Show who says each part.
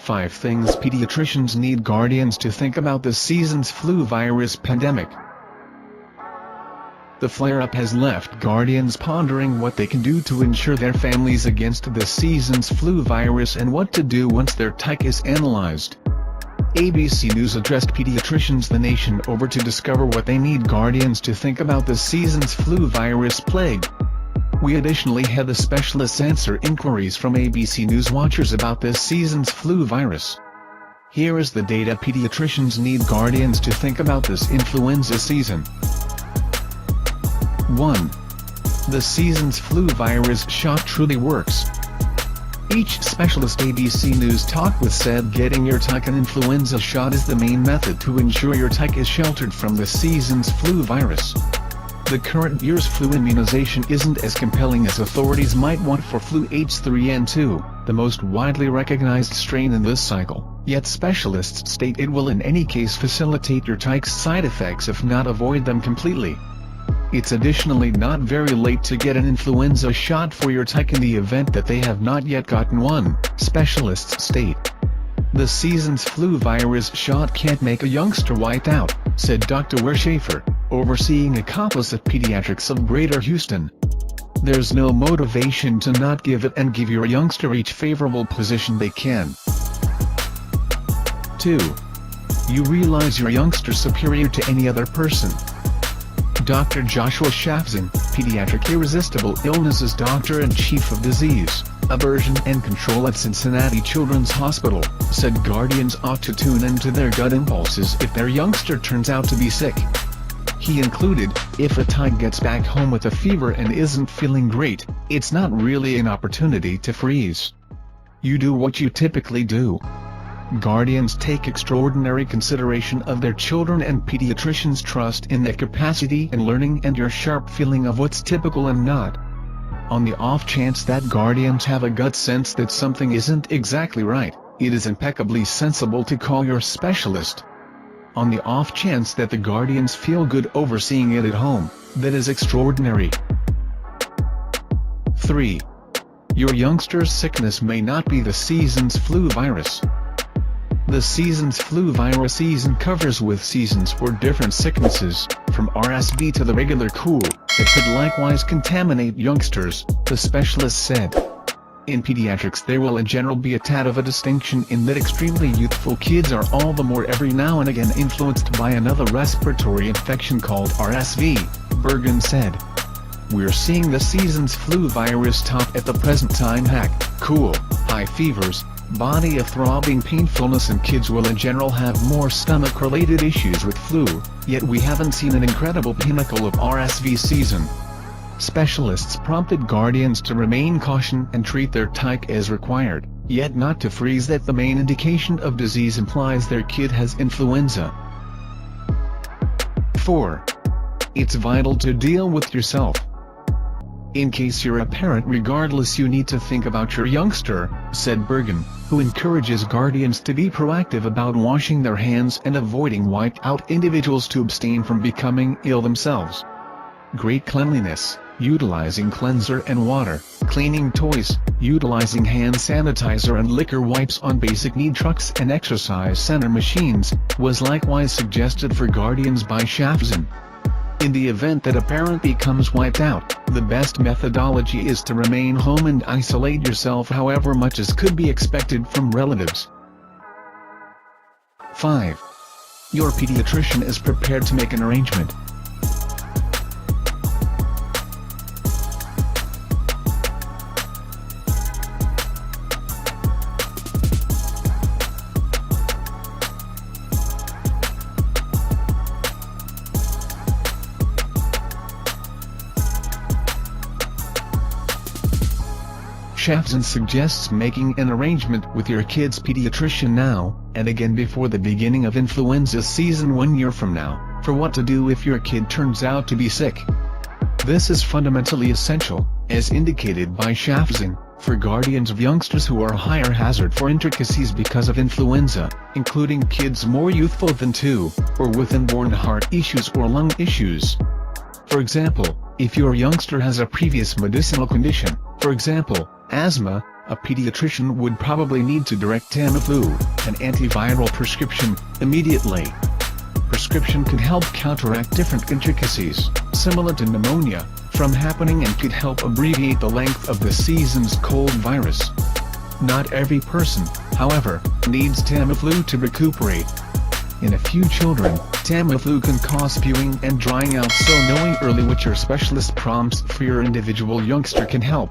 Speaker 1: 5 things pediatricians need guardians to think about this season's flu virus pandemic. The flare-up has left guardians pondering what they can do to insure their families against this season's flu virus and what to do once their type is analyzed. ABC News addressed pediatricians the nation over to discover what they need guardians to think about this season's flu virus plague. We additionally had the specialists answer inquiries from ABC News watchers about this season's flu virus. Here is the data pediatricians need guardians to think about this influenza season. 1. The season's flu virus shot truly works. Each specialist ABC News talked with said getting your type and influenza shot is the main method to ensure your type is sheltered from the season's flu virus. The current year's flu immunization isn't as compelling as authorities might want for flu H3N2, the most widely recognized strain in this cycle, yet specialists state it will in any case facilitate your type's side effects if not avoid them completely. It's additionally not very late to get an influenza shot for your type in the event that they have not yet gotten one, specialists state. The season's flu virus shot can't make a youngster white out, said Dr. Ware Schaefer, overseeing a composite pediatrics of Greater Houston. There's no motivation to not give it and give your youngster each favorable position they can. 2. You realize your youngster's superior to any other person. Dr. Joshua Shafzan, Pediatric Irresistible Illnesses Doctor and Chief of Disease, Aversion and Control at Cincinnati Children's Hospital, said guardians ought to tune into their gut impulses if their youngster turns out to be sick. He included, if a type gets back home with a fever and isn't feeling great, it's not really an opportunity to freeze. You do what you typically do. Guardians take extraordinary consideration of their children and pediatricians trust in their capacity and learning and your sharp feeling of what's typical and not. On the off chance that guardians have a gut sense that something isn't exactly right, it is impeccably sensible to call your specialist. On the off chance that the guardians feel good overseeing it at home, that is extraordinary. 3. Your youngster's sickness may not be the season's flu virus. The season's flu virus season covers with seasons for different sicknesses, from RSV to the regular cold, that could likewise contaminate youngsters, the specialist said. In pediatrics there will in general be a tad of a distinction in that extremely youthful kids are all the more every now and again influenced by another respiratory infection called RSV, Bergen said. We're seeing the season's flu virus top at the present time cool, high fevers, body of throbbing painfulness, and kids will in general have more stomach-related issues with flu, yet we haven't seen an incredible pinnacle of RSV season. Specialists prompted guardians to remain cautious and treat their type as required, yet not to freeze that the main indication of disease implies their kid has influenza. 4. It's vital to deal with yourself. In case you're a parent regardless, you need to think about your youngster, said Bergen, who encourages guardians to be proactive about washing their hands and avoiding wiped-out individuals to abstain from becoming ill themselves. Great cleanliness, utilizing cleanser and water, cleaning toys, utilizing hand sanitizer and liquor wipes on basic need trucks and exercise center machines, was likewise suggested for guardians by Shafzan. In the event that a parent becomes wiped out, the best methodology is to remain home and isolate yourself however much as could be expected from relatives. 5. Your pediatrician is prepared to make an arrangement. Shafzan suggests making an arrangement with your kid's pediatrician now, and again before the beginning of influenza season 1 year from now, for what to do if your kid turns out to be sick. This is fundamentally essential, as indicated by Shafzan, for guardians of youngsters who are higher hazard for intricacies because of influenza, including kids more youthful than 2, or with inborn heart issues or lung issues. For example, if your youngster has a previous medicinal condition, for example, asthma, a pediatrician would probably need to direct Tamiflu, an antiviral prescription, immediately. Prescription could help counteract different intricacies, similar to pneumonia, from happening and could help abbreviate the length of the season's cold virus. Not every person, however, needs Tamiflu to recuperate. In a few children, Tamiflu can cause spewing and drying out, so knowing early which your specialist prompts for your individual youngster can help.